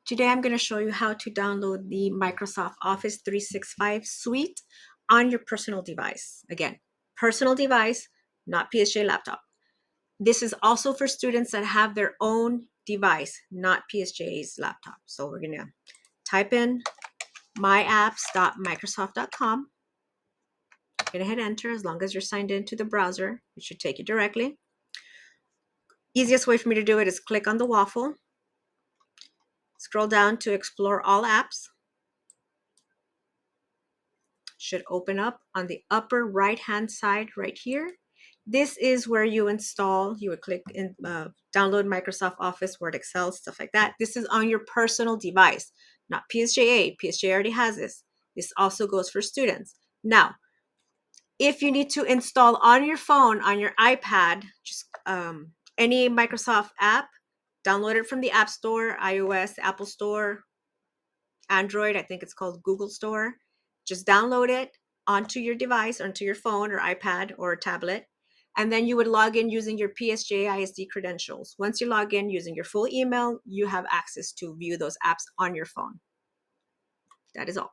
Today I'm going to show you how to download the Microsoft Office 365 suite on your personal device. Again, personal device, not PSJA laptop. This is also for students that have their own device, not PSJA's laptop. So we're going to type in myapps.microsoft.com. You're going to hit enter. As long as you're signed into the browser, it should take you directly. Easiest way for me to do it is click on the waffle. Scroll down to explore all apps. Should open up on the upper right hand side right here. This is where you install, you would click in download Microsoft Office, Word, Excel, stuff like that. This is on your personal device, not PSJA. PSJA already has this. This also goes for students. Now, if you need to install on your phone, on your iPad, just any Microsoft app, download it from the App Store, iOS, Apple Store, Android, I think it's called Google Store. Just download it onto your device, onto your phone or iPad or tablet, and then you would log in using your PSJA ISD credentials. Once you log in using your full email, you have access to view those apps on your phone. That is all.